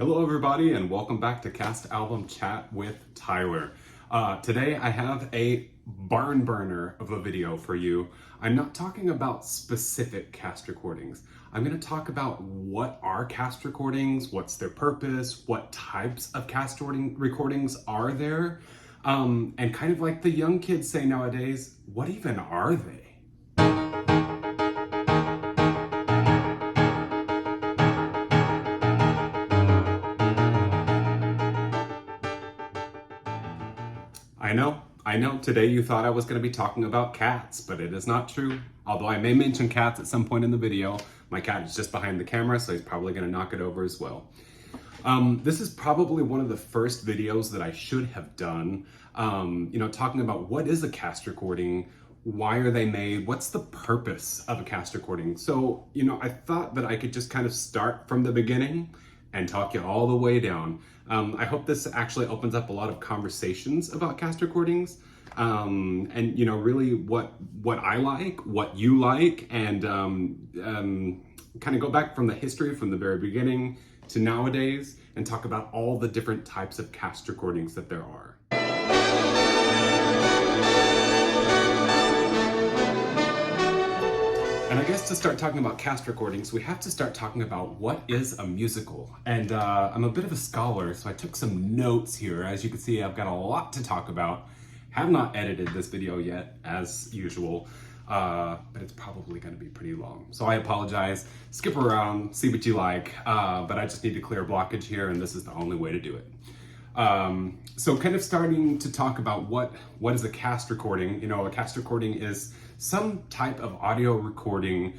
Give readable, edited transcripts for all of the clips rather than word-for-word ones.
Hello everybody and welcome back to Cast Album Chat with Tyler. Today I have a barn burner of a video for you. I'm not talking about specific cast recordings. I'm going to talk about what are cast recordings, what's their purpose, what types of cast recordings are there, and kind of like the young kids say nowadays, what even are they? I know, today you thought I was going to be talking about cats, but it is not true. Although I may mention cats at some point in the video. My cat is just behind the camera, so he's probably going to knock it over as well. This is probably one of the first videos that I should have done, talking about what is a cast recording, why are they made, what's the purpose of a cast recording. So, I thought that I could just kind of start from the beginning and talk you all the way down. I hope this actually opens up a lot of conversations about cast recordings, and really what I like, what you like, and kind of go back from the history from the very beginning to nowadays and talk about all the different types of cast recordings that there are. And I guess to start talking about cast recordings, we have to start talking about what is a musical. And I'm a bit of a scholar, so I took some notes here. As you can see, I've got a lot to talk about. Have not edited this video yet, as usual, but it's probably going to be pretty long. So I apologize. Skip around, see what you like, but I just need to clear blockage here, and this is the only way to do it. So kind of starting to talk about what is a cast recording. A cast recording is some type of audio recording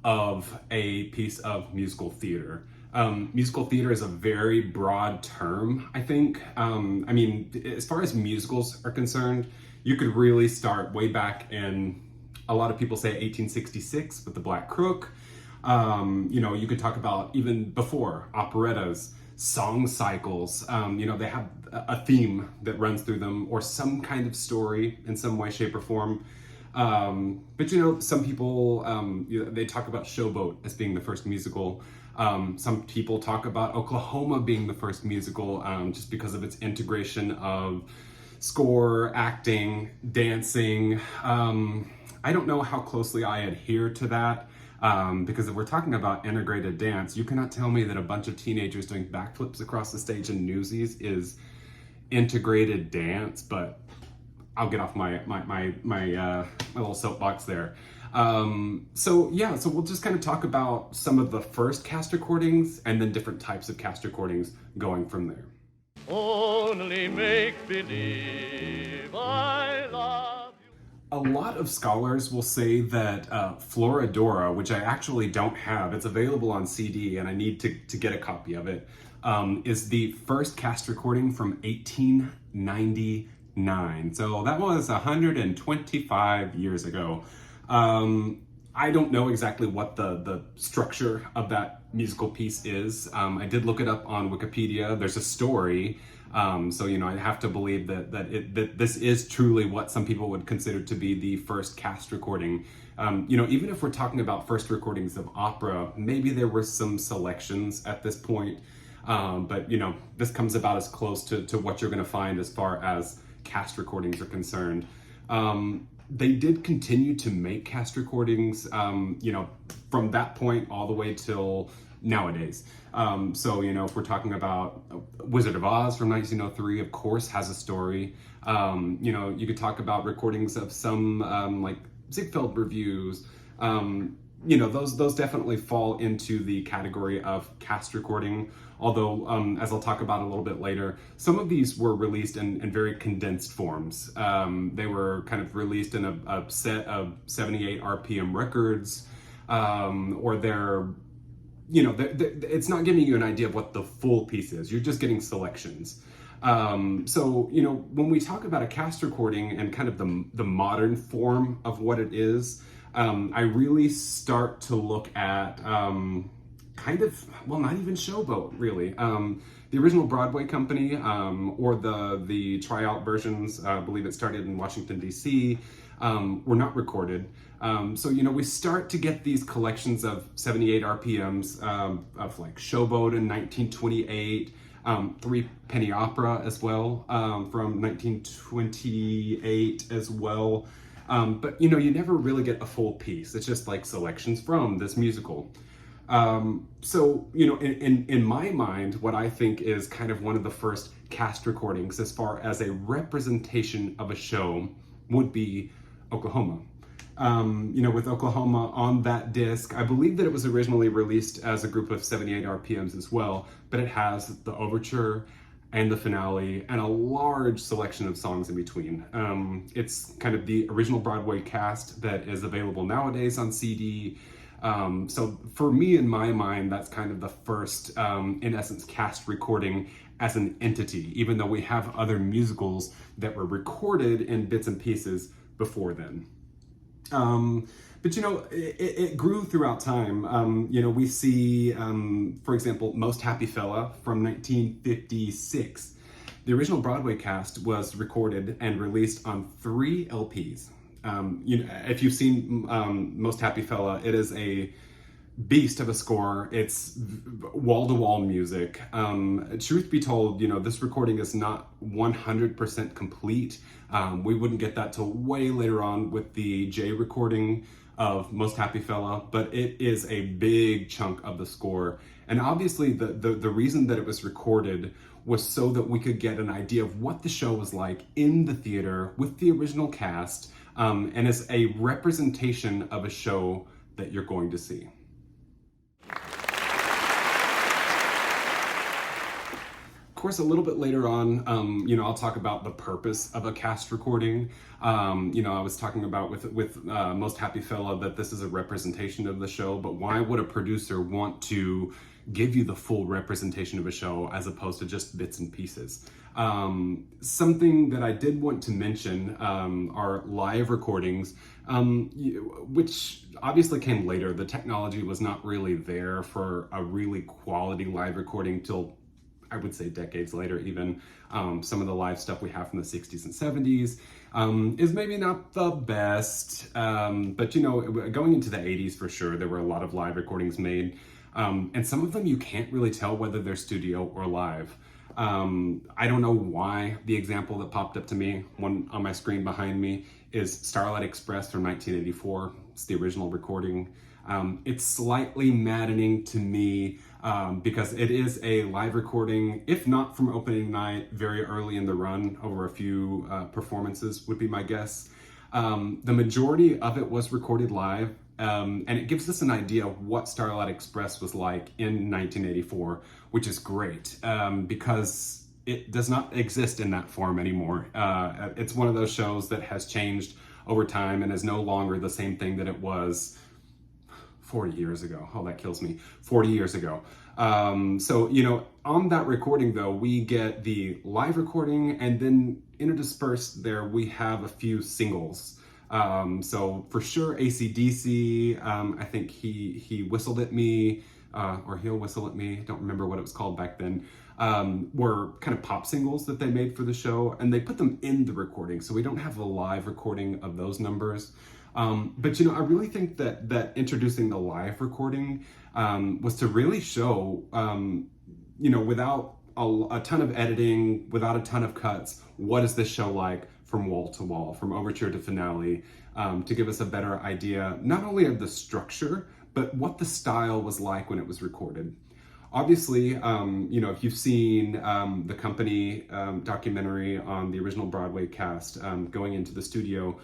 of a piece of musical theater. Musical theater is a very broad term, I think. As far as musicals are concerned, you could really start way back in, a lot of people say 1866 with The Black Crook. You could talk about even before, operettas, song cycles. They have a theme that runs through them or some kind of story in some way, shape, or form. But some people, they talk about Showboat as being the first musical. Some people talk about Oklahoma being the first musical, just because of its integration of score, acting, dancing. I don't know how closely I adhere to that, because if we're talking about integrated dance, you cannot tell me that a bunch of teenagers doing backflips across the stage in Newsies is integrated dance, but I'll get off my little soapbox there. So we'll just kind of talk about some of the first cast recordings and then different types of cast recordings going from there. Only make believe I love you. A lot of scholars will say that Florodora, which I actually don't have, it's available on CD and I need to get a copy of it, is the first cast recording from 1899. So that was 125 years ago. I don't know exactly what the structure of that musical piece is. I did look it up on Wikipedia. There's a story. So I have to believe that this is truly what some people would consider to be the first cast recording. Even if we're talking about first recordings of opera, maybe there were some selections at this point. But this comes about as close to what you're going to find as far as cast recordings are concerned. They did continue to make cast recordings, from that point all the way till nowadays. If we're talking about Wizard of Oz from 1903, of course, has a story. You could talk about recordings of some like Ziegfeld reviews. Those definitely fall into the category of cast recording. Although, as I'll talk about a little bit later, some of these were released in very condensed forms. They were kind of released in a set of 78 RPM records, or it's not giving you an idea of what the full piece is. You're just getting selections. When we talk about a cast recording and kind of the modern form of what it is, I really start to look at not even Showboat, really. The original Broadway company, or the tryout versions, I believe it started in Washington, D.C., were not recorded. So, we start to get these collections of 78 RPMs of like Showboat in 1928, Three Penny Opera as well, from 1928 as well. But you never really get a full piece. It's just like selections from this musical. So, in my mind, what I think is kind of one of the first cast recordings as far as a representation of a show would be Oklahoma. With Oklahoma on that disc, I believe that it was originally released as a group of 78 RPMs as well, but it has the overture and the finale and a large selection of songs in between. It's kind of the original Broadway cast that is available nowadays on CD. So for me, in my mind, that's kind of the first, in essence, cast recording as an entity, even though we have other musicals that were recorded in bits and pieces before then. But it grew throughout time. We see, for example, Most Happy Fella from 1956. The original Broadway cast was recorded and released on 3 LPs. If you've seen Most Happy Fella, it is a beast of a score. It's wall-to-wall music. Truth be told, this recording is not 100% complete. We wouldn't get that till way later on with the J recording of Most Happy Fella, but it is a big chunk of the score. And obviously the reason that it was recorded was so that we could get an idea of what the show was like in the theater with the original cast, and as a representation of a show that you're going to see. Of course, a little bit later on, I'll talk about the purpose of a cast recording. I was talking about with Most Happy Fella that this is a representation of the show, but why would a producer want to give you the full representation of a show as opposed to just bits and pieces? Something that I did want to mention are live recordings, which obviously came later. The technology was not really there for a really quality live recording till, I would say, decades later even. Some of the live stuff we have from the 60s and 70s is maybe not the best, but going into the 80s for sure, there were a lot of live recordings made. And some of them you can't really tell whether they're studio or live. I don't know why the example that popped up to me, one on my screen behind me, is Starlight Express from 1984. It's the original recording. It's slightly maddening to me because it is a live recording, if not from opening night, very early in the run, over a few performances would be my guess. The majority of it was recorded live, and it gives us an idea of what Starlight Express was like in 1984, which is great because it does not exist in that form anymore. It's one of those shows that has changed over time and is no longer the same thing that it was 40 years ago. Oh, that kills me. 40 years ago. So, on that recording though, we get the live recording, and then interspersed there, we have a few singles. So for sure, AC/DC, I think he whistled at me, or he'll whistle at me. I don't remember what it was called back then. Were kind of pop singles that they made for the show, and they put them in the recording. So we don't have a live recording of those numbers. But I really think that introducing the live recording was to really show, without a ton of editing, without a ton of cuts, what is this show like from wall to wall, from overture to finale, to give us a better idea, not only of the structure, but what the style was like when it was recorded. Obviously, if you've seen the Company documentary on the original Broadway cast going into the studio,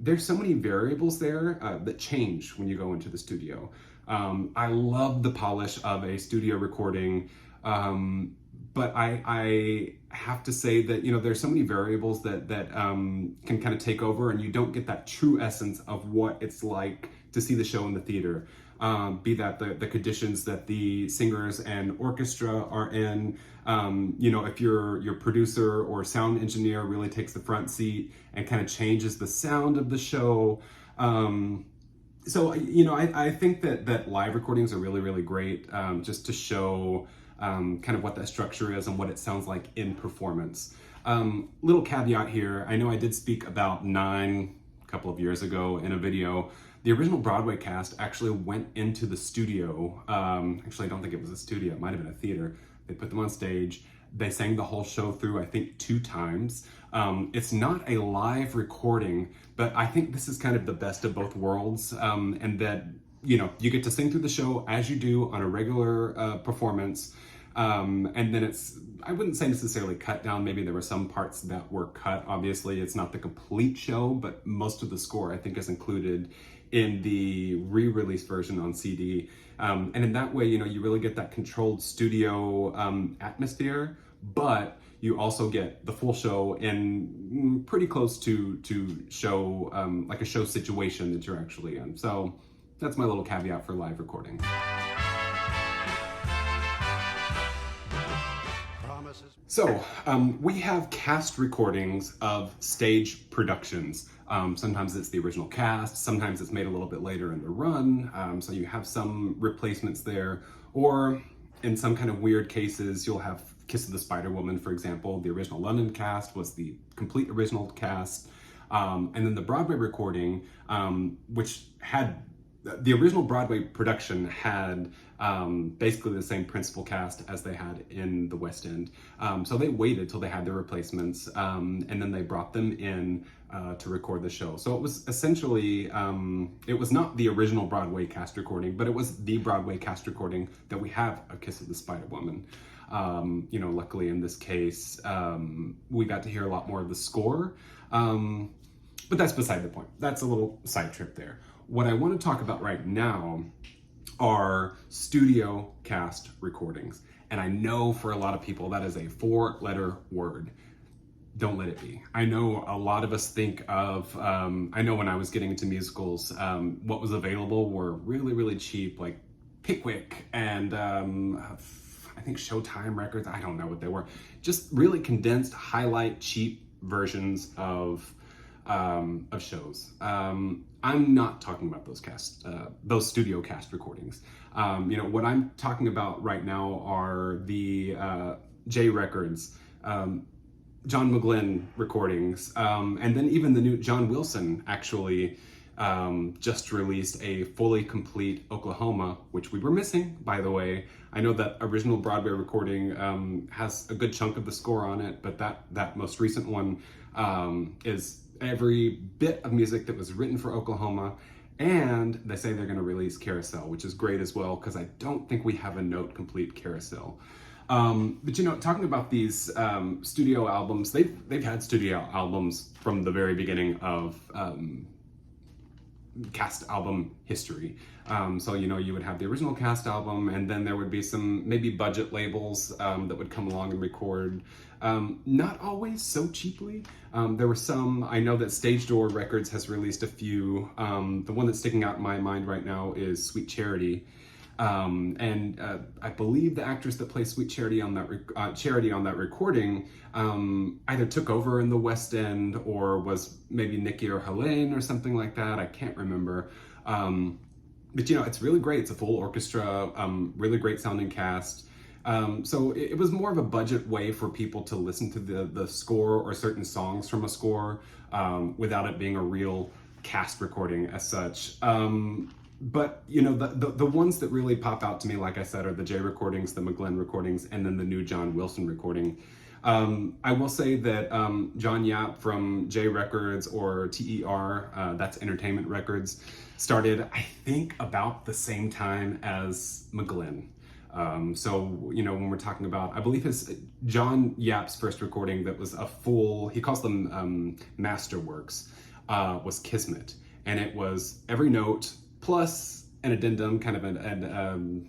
there's so many variables there that change when you go into the studio. I love the polish of a studio recording, but I have to say that there's so many variables that can kind of take over, and you don't get that true essence of what it's like to see the show in the theater. Be that the conditions that the singers and orchestra are in, if your producer or sound engineer really takes the front seat and kind of changes the sound of the show. I think that live recordings are really, really great, just to show kind of what that structure is and what it sounds like in performance. Little caveat here, I know I did speak about 9 couple of years ago in a video. The original Broadway cast actually went into the studio. Actually, I don't think it was a studio. It might have been a theater. They put them on stage. They sang the whole show through, I think, 2 times. It's not a live recording, but I think this is kind of the best of both worlds, and that, you know, you get to sing through the show as you do on a regular performance, and then it's, I wouldn't say necessarily cut down. Maybe there were some parts that were cut. Obviously, it's not the complete show, but most of the score, I think, is included in the re-release version on CD. And in that way, you know, you really get that controlled studio atmosphere, but you also get the full show in pretty close to show, like a show situation that you're actually in. So that's my little caveat for live recording. So we have cast recordings of stage productions. Sometimes it's the original cast, sometimes it's made a little bit later in the run, so you have some replacements there, or in some kind of weird cases, you'll have Kiss of the Spider-Woman, for example. The original London cast was the complete original cast, and then the Broadway recording, which had the original Broadway production had basically the same principal cast as they had in the West End. So they waited till they had their replacements, and then they brought them in to record the show. So it was essentially, it was not the original Broadway cast recording, but it was the Broadway cast recording that we have of Kiss of the Spider-Woman. You know, luckily in this case, we got to hear a lot more of the score, but that's beside the point. That's a little side trip there. What I want to talk about right now are studio cast recordings. And I know for a lot of people that is a 4-letter word. Don't let it be. I know a lot of us think of, I know when I was getting into musicals, what was available were really, really cheap, like Pickwick and I think Showtime Records. I don't know what they were. Just really condensed, highlight, cheap versions of shows. I'm not talking about those studio cast recordings. You know, what I'm talking about right now are the J Records, John McGlynn recordings, and then even the new John Wilson actually just released a fully complete Oklahoma, which we were missing, by the way. I know that original Broadway recording has a good chunk of the score on it, but that most recent one is every bit of music that was written for Oklahoma, and they say they're going to release Carousel, which is great as well, because I don't think we have a note complete Carousel. But you know, talking about these studio albums, they've had studio albums from the very beginning of cast album history. So, you know, you would have the original cast album, and then there would be some maybe budget labels that would come along and record, not always so cheaply. There were some. I know that Stage Door Records has released a few. The one that's sticking out in my mind right now is Sweet Charity. And I believe the actress that plays Sweet Charity on that recording either took over in the West End or was maybe Nikki or Helene or something like that. I can't remember. But you know, it's really great. It's a full orchestra, really great sounding cast. So it was more of a budget way for people to listen to the score or certain songs from a score without it being a real cast recording as such. But you know, the ones that really pop out to me, like I said, are the J recordings, the McGlynn recordings, and then the new John Wilson recording. I will say that John Yap from J Records, or TER, that's Entertainment Records, started, I think, about the same time as McGlynn. So, you know, when we're talking about, I believe John Yap's first recording that was a full, he calls them masterworks, was Kismet. And it was every note plus an addendum, kind of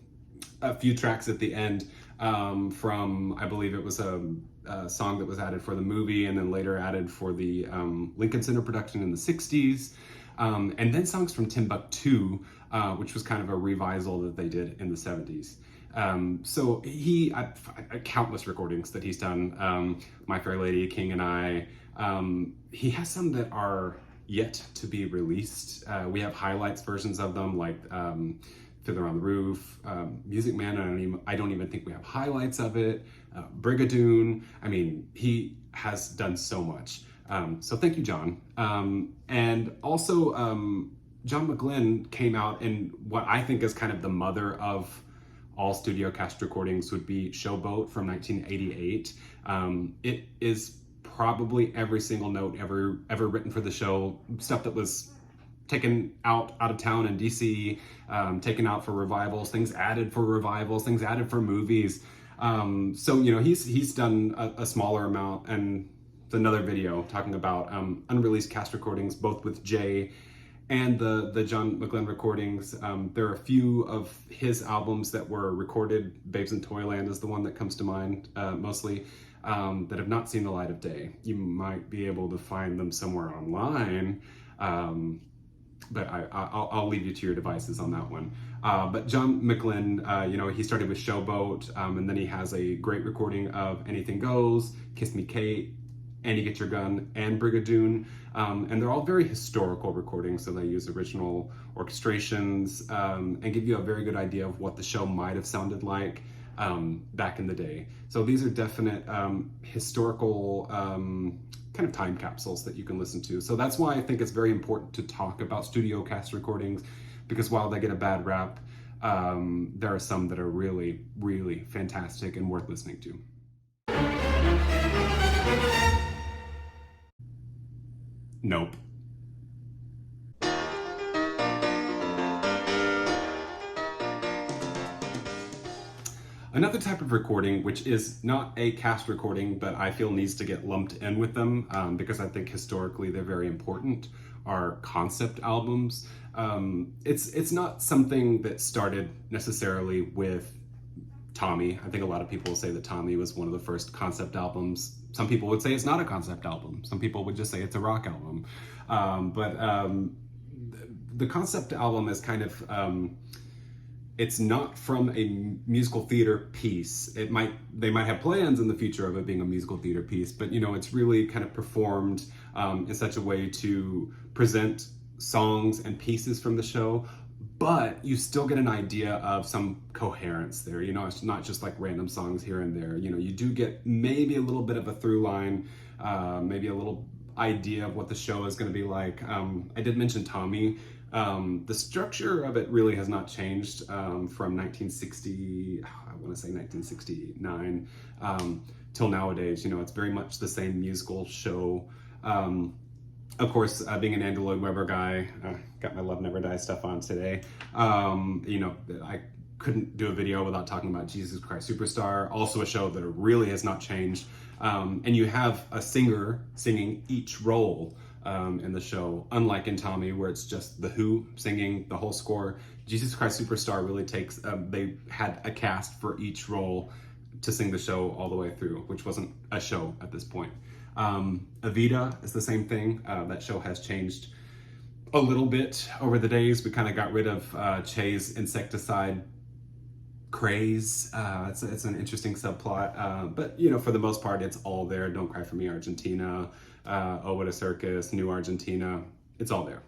a few tracks at the end from, I believe it was a song that was added for the movie and then later added for the Lincoln Center production in the 60s. And then songs from Timbuktu, which was kind of a revisal that they did in the 70s. So countless recordings that he's done, My Fair Lady, King and I. He has some that are yet to be released. We have highlights versions of them, like Fiddler on the Roof, Music Man. I don't even think we have highlights of it. Brigadoon. I mean, he has done so much. So thank you, John. And also, John McGlynn came out in what I think is kind of the mother of all studio cast recordings would be Showboat from 1988. It is probably every single note ever written for the show, stuff that was taken out of town in DC, taken out for revivals, things added for revivals, things added for movies. So he's done a smaller amount, and it's another video talking about unreleased cast recordings, both with Jay and the John McGlynn recordings. There are a few of his albums that were recorded. Babes in Toyland is the one that comes to mind mostly, that have not seen the light of day. You might be able to find them somewhere online, but I'll leave you to your devices on that one. But John McGlynn, he started with Showboat, and then he has a great recording of Anything Goes, Kiss Me Kate, And You Get Your Gun, and Brigadoon. And they're all very historical recordings, so they use original orchestrations and give you a very good idea of what the show might have sounded like back in the day. So these are definite historical kind of time capsules that you can listen to. So that's why I think it's very important to talk about studio cast recordings, because while they get a bad rap, there are some that are really, really fantastic and worth listening to. Nope. Another type of recording, which is not a cast recording, but I feel needs to get lumped in with them because I think historically they're very important, are concept albums. It's not something that started necessarily with Tommy. I think a lot of people will say that Tommy was one of the first concept albums. Some people would say it's not a concept album. Some people would just say it's a rock album. But the concept album is kind of, it's not from a musical theater piece. They might have plans in the future of it being a musical theater piece, but it's really kind of performed in such a way to present songs and pieces from the show, but you still get an idea of some coherence there. It's not just like random songs here and there. You do get maybe a little bit of a through line, maybe a little idea of what the show is going to be like. I did mention Tommy. The structure of it really has not changed from 1960, I want to say 1969, till nowadays. It's very much the same musical show. Of course, being an Andrew Lloyd Webber guy, got my Love Never Dies stuff on today. I couldn't do a video without talking about Jesus Christ Superstar, also a show that really has not changed. And you have a singer singing each role in the show, unlike in Tommy, where it's just the Who singing the whole score. Jesus Christ Superstar really takes, they had a cast for each role to sing the show all the way through, which wasn't a show at this point. Evita is the same thing. That show has changed a little bit over the days. We kind of got rid of Che's insecticide craze. It's an interesting subplot, but for the most part, it's all there. Don't Cry for Me, Argentina, Oh What a Circus, New Argentina, it's all there.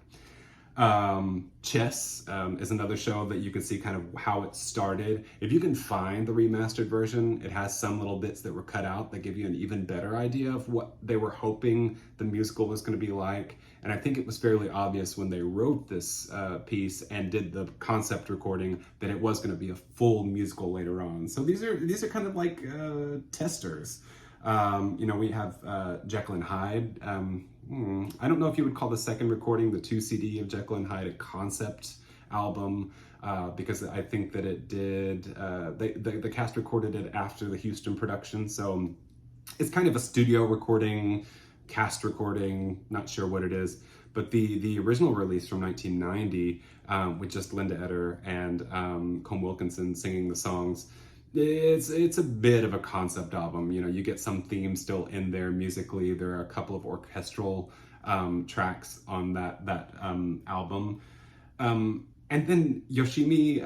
Chess is another show that you can see kind of how it started. If you can find the remastered version, it has some little bits that were cut out that give you an even better idea of what they were hoping the musical was going to be like. And I think it was fairly obvious when they wrote this piece and did the concept recording that it was going to be a full musical later on. So these are kind of like testers. We have Jekyll and Hyde. I don't know if you would call the second recording, the 2 CD of Jekyll and Hyde, a concept album, because I think that it did, the cast recorded it after the Houston production, so it's kind of a studio recording, cast recording, not sure what it is, but the original release from 1990, with just Linda Eder and Colm Wilkinson singing the songs, it's a bit of a concept album. You get some themes still in there musically. There are a couple of orchestral tracks on that album. And then Yoshimi,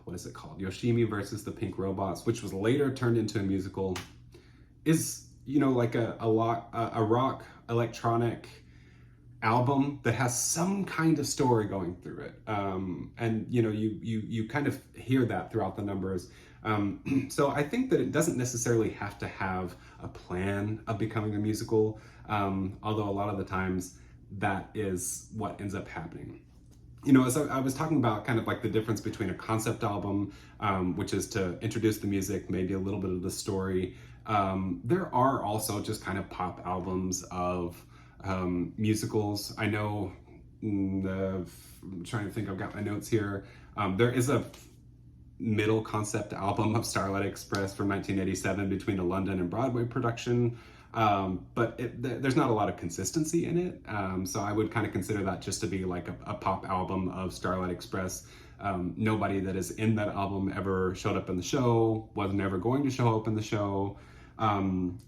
what is it called? Yoshimi versus the Pink Robots, which was later turned into a musical, is like a rock electronic album that has some kind of story going through it. And you know, you kind of hear that throughout the numbers. So I think that it doesn't necessarily have to have a plan of becoming a musical, although a lot of the times that is what ends up happening. You know, as I was talking about kind of like the difference between a concept album, which is to introduce the music, maybe a little bit of the story. There are also just kind of pop albums of musicals. I know, I'm trying to think, I've got my notes here. There is a middle concept album of Starlight Express from 1987 between a London and Broadway production. But there's not a lot of consistency in it. So I would kind of consider that just to be like a pop album of Starlight Express. Nobody that is in that album ever showed up in the show, was never going to show up in the show.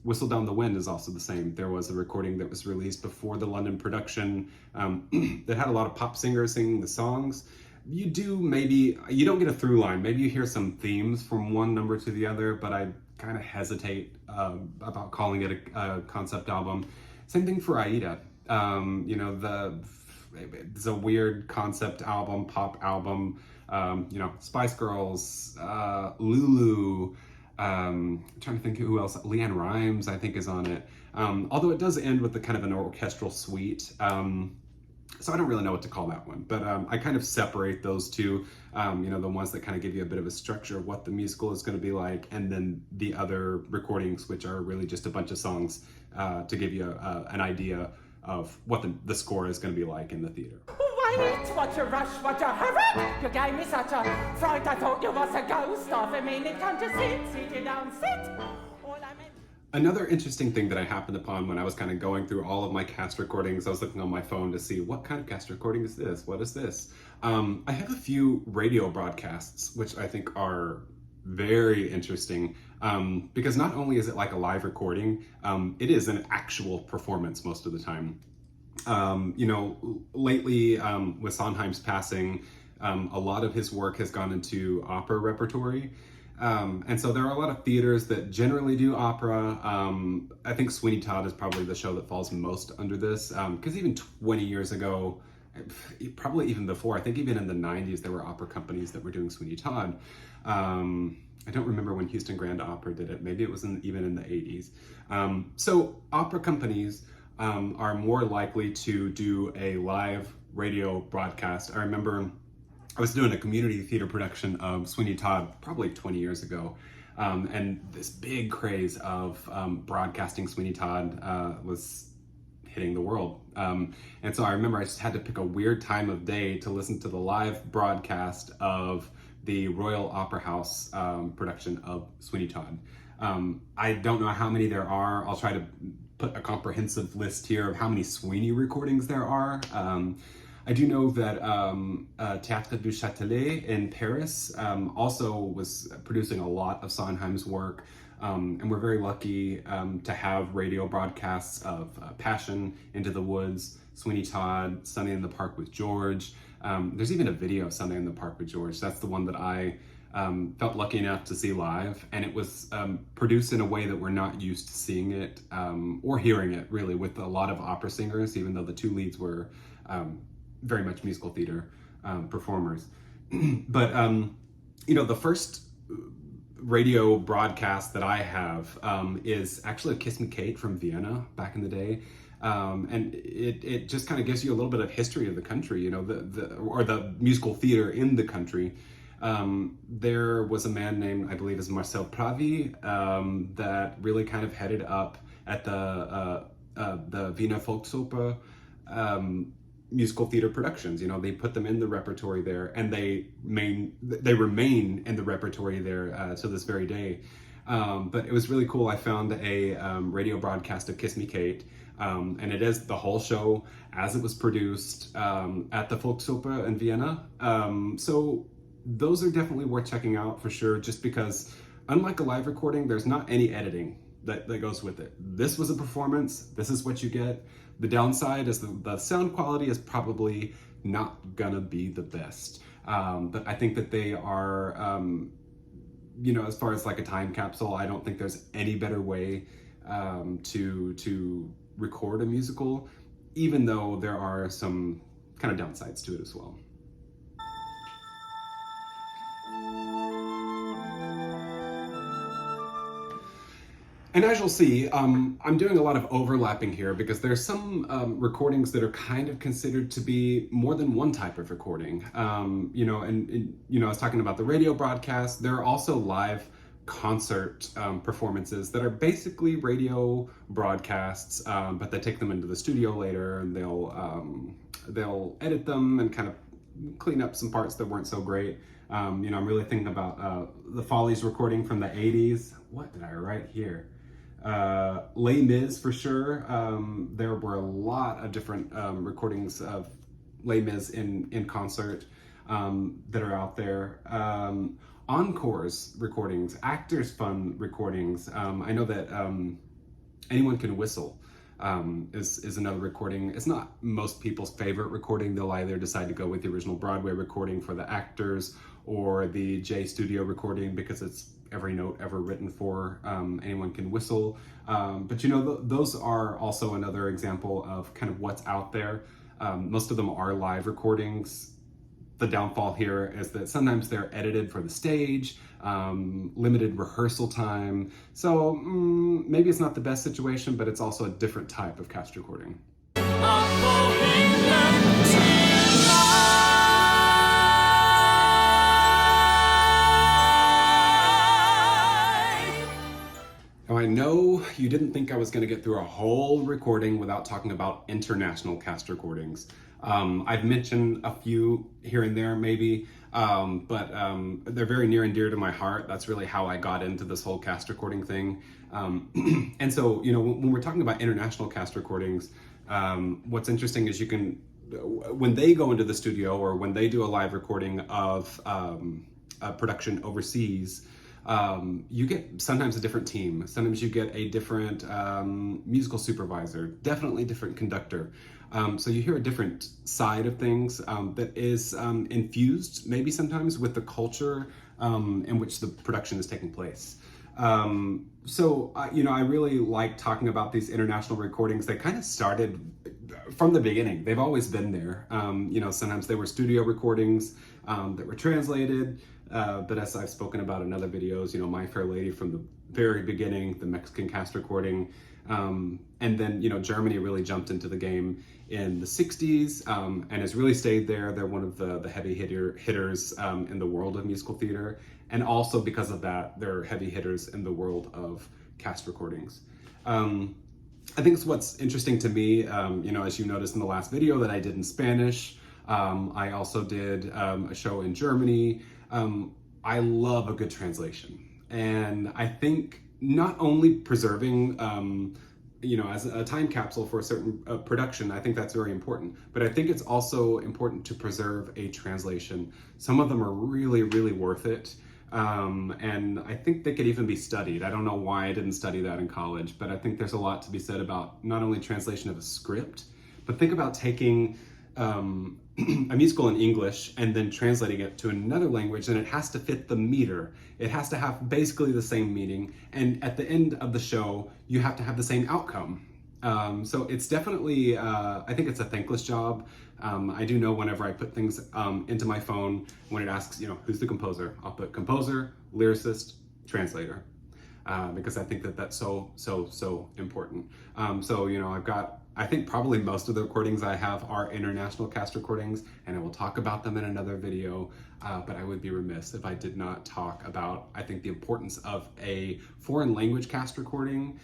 Whistle Down the Wind is also the same. There was a recording that was released before the London production that had a lot of pop singers singing the songs. You don't get a through line. Maybe you hear some themes from one number to the other, but I kind of hesitate about calling it a concept album. Same thing for Aida. You know, it's a weird concept album, pop album. You know, Spice Girls, Lulu. I'm trying to think who else. Leanne Rimes, I think, is on it. Although it does end with the kind of an orchestral suite. So I don't really know what to call that one, but I kind of separate those two, you know, the ones that kind of give you a bit of a structure of what the musical is going to be like, and then the other recordings, which are really just a bunch of songs to give you an idea of what the score is going to be like in the theater. Wait, what you rush, what you hurry? You gave me such a fright, I thought you was a ghost of a minute. Come to sit you down, sit. All I meant... Another interesting thing that I happened upon when I was kind of going through all of my cast recordings, I was looking on my phone to see what kind of cast recording is this? What is this? I have a few radio broadcasts, which I think are very interesting, because not only is it like a live recording, it is an actual performance most of the time. You know, lately with Sondheim's passing, a lot of his work has gone into opera repertory. And so there are a lot of theaters that generally do opera. I think Sweeney Todd is probably the show that falls most under this, because even 20 years ago, probably even before, I think even in the 90s, there were opera companies that were doing Sweeney Todd. I don't remember when Houston Grand Opera did it. Maybe it was even in the 80s. So opera companies are more likely to do a live radio broadcast. I remember I was doing a community theater production of Sweeney Todd probably 20 years ago. And this big craze of broadcasting Sweeney Todd was hitting the world. And so I remember I just had to pick a weird time of day to listen to the live broadcast of the Royal Opera House production of Sweeney Todd. I don't know how many there are. I'll try to put a comprehensive list here of how many Sweeney recordings there are. I do know that Théâtre du Châtelet in Paris also was producing a lot of Sondheim's work, and we're very lucky to have radio broadcasts of Passion, Into the Woods, Sweeney Todd, Sunday in the Park with George. There's even a video of Sunday in the Park with George. That's the one that I felt lucky enough to see live, and it was produced in a way that we're not used to seeing it or hearing it, really, with a lot of opera singers, even though the two leads were very much musical theater performers. But, you know, the first radio broadcast that I have is actually Kiss Me Kate from Vienna back in the day. And it just kind of gives you a little bit of history of the country, you know, the musical theater in the country. There was a man named, I believe is Marcel Pravi, that really kind of headed up at the Wiener Volksoper musical theater productions. You know, they put them in the repertory there, and they remain in the repertory there to this very day. But it was really cool. I found a radio broadcast of Kiss Me Kate, and it is the whole show as it was produced at the Volksoper in Vienna. So those are definitely worth checking out for sure, just because unlike a live recording, there's not any editing that goes with it. This was a performance. This is what you get. The downside is the sound quality is probably not gonna be the best. But I think that they are, you know, as far as like a time capsule, I don't think there's any better way to record a musical, even though there are some kind of downsides to it as well. And as you'll see, I'm doing a lot of overlapping here because there's some recordings that are kind of considered to be more than one type of recording. You know, and you know, I was talking about the radio broadcast. There are also live concert performances that are basically radio broadcasts, but they take them into the studio later and they'll edit them and kind of clean up some parts that weren't so great. You know, I'm really thinking about the Follies recording from the 80s. What did I write here? Les Mis for sure. There were a lot of different recordings of Les Mis in concert that are out there. Encores recordings, Actors Fund recordings. I know that Anyone Can Whistle is another recording. It's not most people's favorite recording. They'll either decide to go with the original Broadway recording for the actors or the J Studio recording because it's every note ever written for Anyone Can Whistle. But you know, those are also another example of kind of what's out there. Most of them are live recordings. The downfall here is that sometimes they're edited for the stage, limited rehearsal time. So maybe it's not the best situation, but it's also a different type of cast recording. Now, I know you didn't think I was going to get through a whole recording without talking about international cast recordings. I've mentioned a few here and there maybe, but they're very near and dear to my heart. That's really how I got into this whole cast recording thing. And so, you know, when we're talking about international cast recordings, what's interesting is you can, when they go into the studio or when they do a live recording of a production overseas, you get sometimes a different team. Sometimes you get a different musical supervisor, definitely different conductor. So you hear a different side of things that is infused maybe sometimes with the culture in which the production is taking place. So, you know, I really like talking about these international recordings. They kind of started from the beginning. They've always been there. You know, sometimes they were studio recordings that were translated. But as I've spoken about in other videos, you know, My Fair Lady from the very beginning, the Mexican cast recording, and then, you know, Germany really jumped into the game in the 60s and has really stayed there. They're one of the heavy hitters in the world of musical theater. And also because of that, they're heavy hitters in the world of cast recordings. I think it's what's interesting to me, you know, as you noticed in the last video that I did in Spanish, I also did a show in Germany. I love a good translation. And I think not only preserving, you know, as a time capsule for a certain production, I think that's very important. But I think it's also important to preserve a translation. Some of them are really, really worth it. And I think they could even be studied. I don't know why I didn't study that in college, but I think there's a lot to be said about not only translation of a script, but think about taking a musical in English and then translating it to another language, and it has to fit the meter. It has to have basically the same meaning, and at the end of the show, you have to have the same outcome. So it's definitely, I think it's a thankless job. I do know whenever I put things into my phone, when it asks, you know, who's the composer, I'll put composer, lyricist, translator, because I think that that's so important. So, you know, I've got, I think probably most of the recordings I have are international cast recordings, and I will talk about them in another video, but I would be remiss if I did not talk about, I think, the importance of a foreign language cast recording,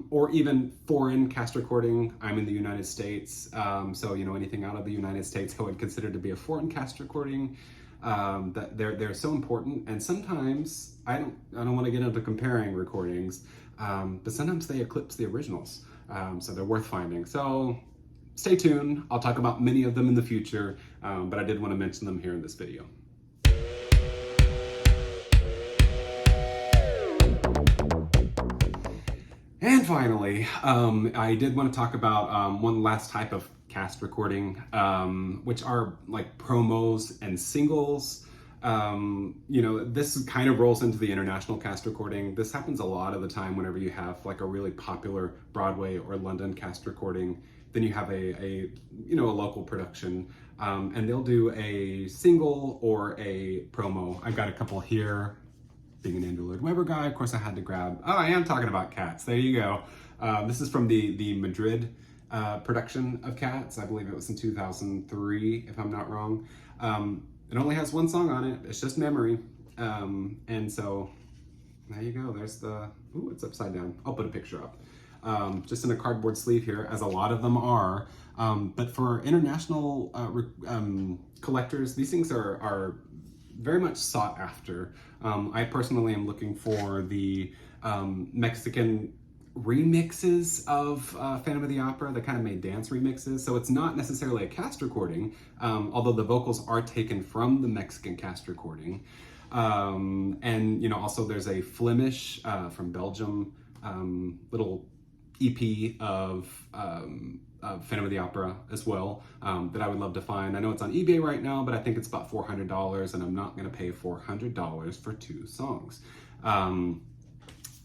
or even foreign cast recording. I'm in the United States, so, you know, anything out of the United States I would consider to be a foreign cast recording. That they're so important, and sometimes I don't want to get into comparing recordings, but sometimes they eclipse the originals. So they're worth finding. So stay tuned. I'll talk about many of them in the future, but I did want to mention them here in this video. And finally, I did want to talk about one last type of cast recording, which are like promos and singles. You know, this kind of rolls into the international cast recording. This happens a lot of the time whenever you have like a really popular Broadway or London cast recording then you have a local production, and they'll do a single or a promo. I've got a couple here. Being an Andrew Lloyd Webber guy, of course I had to grab, oh, I am talking about Cats, there you go. This is from the Madrid production of Cats. I believe it was in 2003, if I'm not wrong. It only has one song on it, it's just Memory. And so, there you go, there's the, ooh, it's upside down. I'll put a picture up. Just in a cardboard sleeve here, as a lot of them are. But for international collectors, these things are very much sought after. I personally am looking for the Mexican remixes of Phantom of the Opera that kind of made dance remixes. So it's not necessarily a cast recording, although the vocals are taken from the Mexican cast recording. And also there's a Flemish from Belgium little EP of Phantom of the Opera as well, that I would love to find. I know it's on eBay right now, but I think it's about $400, and I'm not going to pay $400 for 2 songs.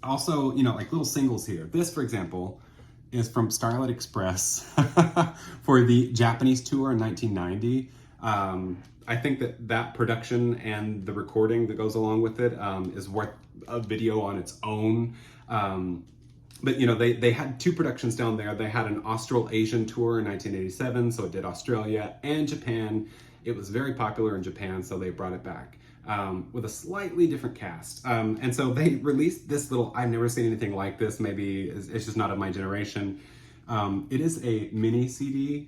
Also, like little singles here. This, for example, is from Starlight Express for the Japanese tour in 1990. I think that production and the recording that goes along with it is worth a video on its own. But they had 2 productions down there. They had an Australasian tour in 1987, so it did Australia and Japan. It was very popular in Japan, so they brought it back with a slightly different cast. And so they released this little, I've never seen anything like this, maybe it's just not of my generation. It is a mini CD,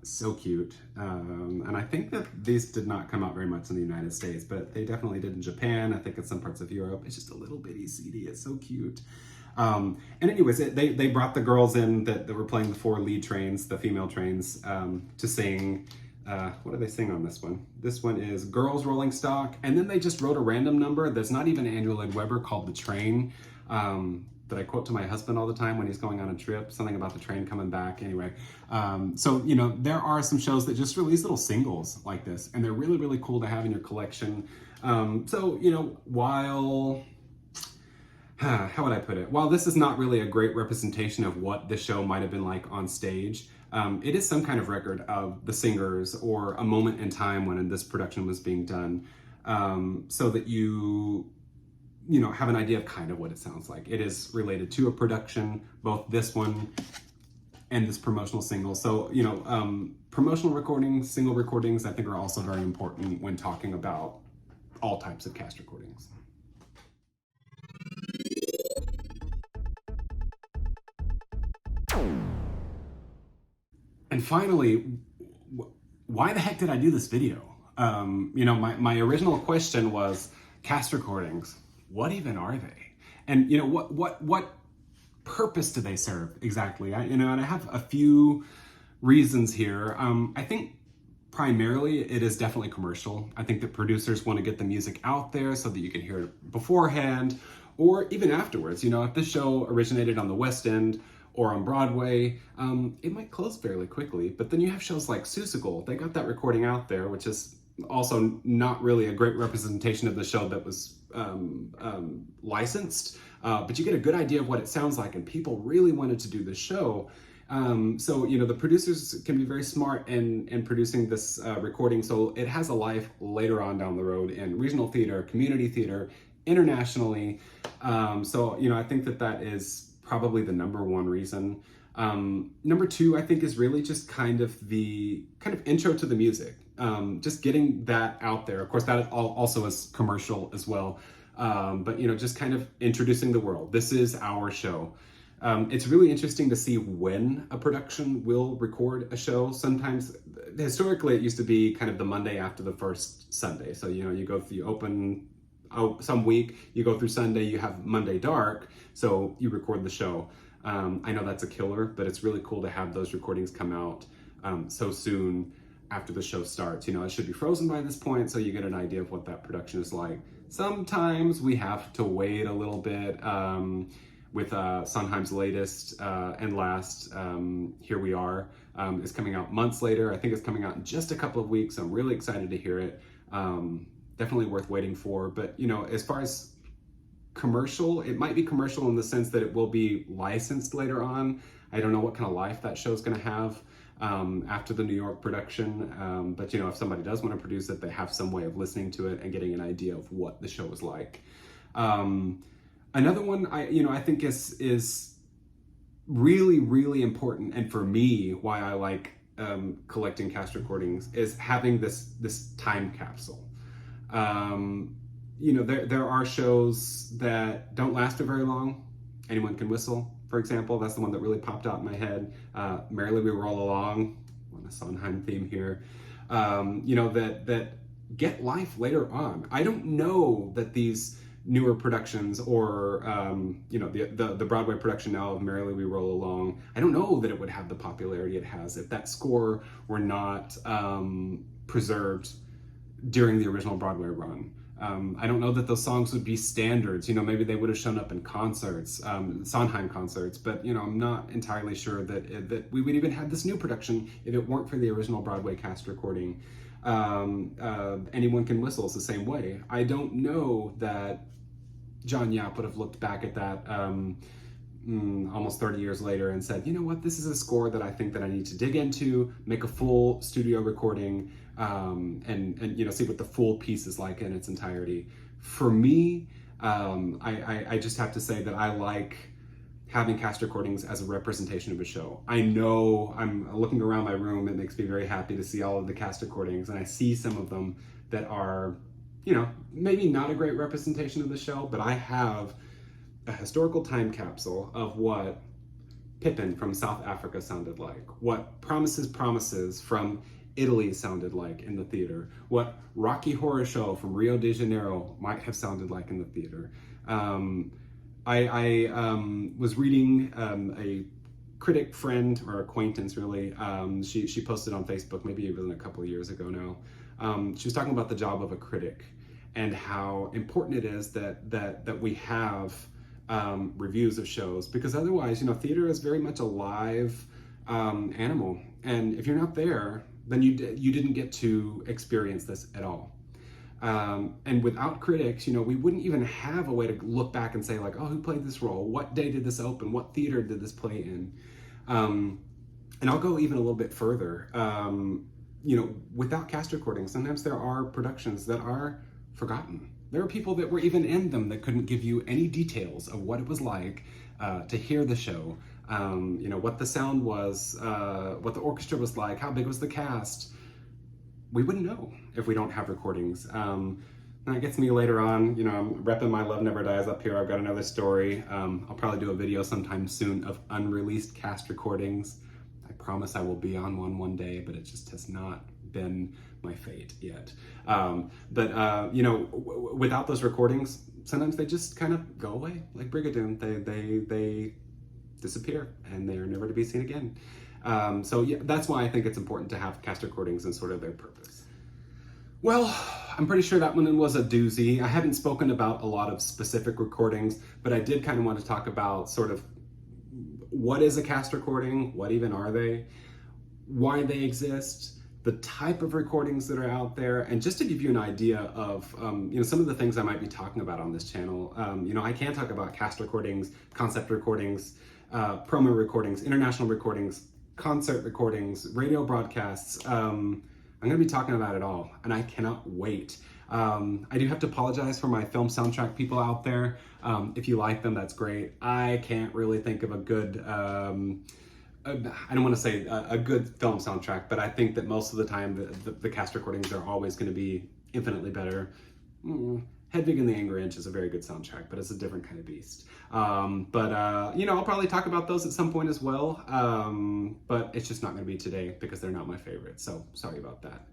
so cute. And I think that these did not come out very much in the United States, but they definitely did in Japan. I think in some parts of Europe. It's just a little bitty CD, it's so cute. And anyways, they brought the girls in that were playing the 4 lead trains, the female trains, to sing. What do they sing on this one? This one is Girls Rolling Stock, and then they just wrote a random number that's not even Andrew Lloyd Webber called The Train, that I quote to my husband all the time when he's going on a trip, something about the train coming back. Anyway, so there are some shows that just release little singles like this, and they're really, really cool to have in your collection. So while... how would I put it? While this is not really a great representation of what the show might have been like on stage, it is some kind of record of the singers or a moment in time when this production was being done, so that you have an idea of kind of what it sounds like. It is related to a production, both this one and this promotional single. So, promotional recordings, single recordings, I think are also very important when talking about all types of cast recordings. And finally, why the heck did I do this video? My original question was cast recordings. What even are they? And what purpose do they serve exactly? And I have a few reasons here. I think primarily it is definitely commercial. I think that producers want to get the music out there so that you can hear it beforehand or even afterwards. If this show originated on the West End or on Broadway, it might close fairly quickly. But then you have shows like Seussical. They got that recording out there, which is also not really a great representation of the show that was licensed. But you get a good idea of what it sounds like, and people really wanted to do the show. So the producers can be very smart in producing this recording, so it has a life later on down the road in regional theater, community theater, internationally. So I think that is probably the number one reason. Number 2, I think, is really just kind of the intro to the music. Just getting that out there. Of course, that also is commercial as well. But just kind of introducing the world. This is our show. It's really interesting to see when a production will record a show. Sometimes, historically, it used to be kind of the Monday after the first Sunday. So, you open some week, you go through Sunday, you have Monday dark, so you record the show. I know that's a killer, but it's really cool to have those recordings come out so soon after the show starts. It should be frozen by this point, so you get an idea of what that production is like. Sometimes we have to wait a little bit with Sondheim's latest and last, Here We Are, is coming out months later. I think it's coming out in just a couple of weeks. I'm really excited to hear it. Definitely worth waiting for. But, as far as commercial, it might be commercial in the sense that it will be licensed later on. I don't know what kind of life that show's going to have after the New York production. But you know, if somebody does want to produce it, they have some way of listening to it and getting an idea of what the show is like. Another one I think is really, really important, and for me, why I like collecting cast recordings is having this time capsule. You know, there are shows that don't last very long. Anyone Can Whistle, for example, that's the one that really popped out in my head. Merrily We Roll Along, on a Sondheim theme here. You know, that get life later on. I don't know that these newer productions or you know, the Broadway production now of Merrily We Roll Along, I don't know that it would have the popularity it has if that score were not preserved during the original Broadway run. I don't know that those songs would be standards. You know, maybe they would have shown up in concerts, Sondheim concerts, but you know, I'm not entirely sure that we would even have this new production if it weren't for the original Broadway cast recording. Anyone Can Whistle is the same way. I don't know that John Yapp would have looked back at that almost 30 years later and said, you know what, this is a score that I think that I need to dig into, make a full studio recording, and you know, see what the full piece is like in its entirety. For me, I just have to say that I like having cast recordings as a representation of a show. I know I'm looking around my room, it makes me very happy to see all of the cast recordings, and I see some of them that are, you know, maybe not a great representation of the show, but I have a historical time capsule of what Pippin from South Africa sounded like, what Promises from Italy sounded like in the theater, what Rocky Horror Show from Rio de Janeiro might have sounded like in the theater. I was reading a critic friend or acquaintance, really. She posted on Facebook, maybe even a couple of years ago now. She was talking about the job of a critic and how important it is that we have reviews of shows, because otherwise, you know, theater is very much a live animal, and if you're not there, then you didn't get to experience this at all. And without critics, you know, we wouldn't even have a way to look back and say like, oh, who played this role? What day did this open? What theater did this play in? And I'll go even a little bit further. You know, without cast recordings, sometimes there are productions that are forgotten. There are people that were even in them that couldn't give you any details of what it was like to hear the show. You know, what the sound was, what the orchestra was like, how big was the cast. We wouldn't know if we don't have recordings. And that gets me later on. You know, I'm repping my Love Never Dies up here. I've got another story. I'll probably do a video sometime soon of unreleased cast recordings. I promise I will be on one day, but it just has not been my fate yet. But you know, without those recordings, sometimes they just kind of go away, like Brigadoon. They disappear and they are never to be seen again. So yeah, that's why I think it's important to have cast recordings and sort of their purpose. Well, I'm pretty sure that one was a doozy. I haven't spoken about a lot of specific recordings, but I did kind of want to talk about sort of what is a cast recording, what even are they, why they exist, the type of recordings that are out there, and just to give you an idea of you know, some of the things I might be talking about on this channel. You know, I can talk about cast recordings, concept recordings, promo recordings, international recordings, concert recordings, radio broadcasts. I'm going to be talking about it all, and I cannot wait. I do have to apologize for my film soundtrack people out there. If you like them, that's great. I can't really think of a good, I don't want to say a good film soundtrack, but I think that most of the time the cast recordings are always going to be infinitely better. Hedwig and the Angry Inch is a very good soundtrack, but it's a different kind of beast. You know, I'll probably talk about those at some point as well, but it's just not going to be today because they're not my favorite, so sorry about that.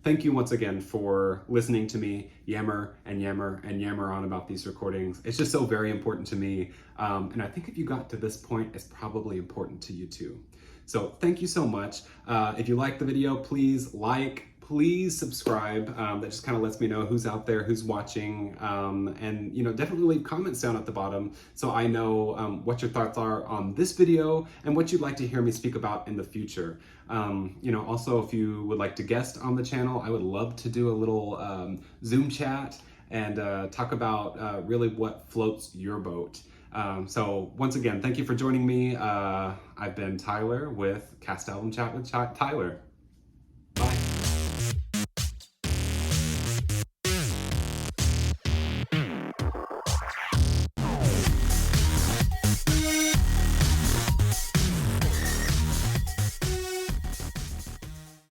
Thank you once again for listening to me yammer and yammer and yammer on about these recordings. It's just so very important to me, and I think if you got to this point, it's probably important to you too. So thank you so much. If you liked the video, please like, please subscribe. That just kind of lets me know who's out there, who's watching, and you know, definitely leave comments down at the bottom so I know what your thoughts are on this video and what you'd like to hear me speak about in the future. You know, also if you would like to guest on the channel, I would love to do a little Zoom chat and talk about really what floats your boat. So once again, thank you for joining me. I've been Tyler with Cast Album Chat with Tyler.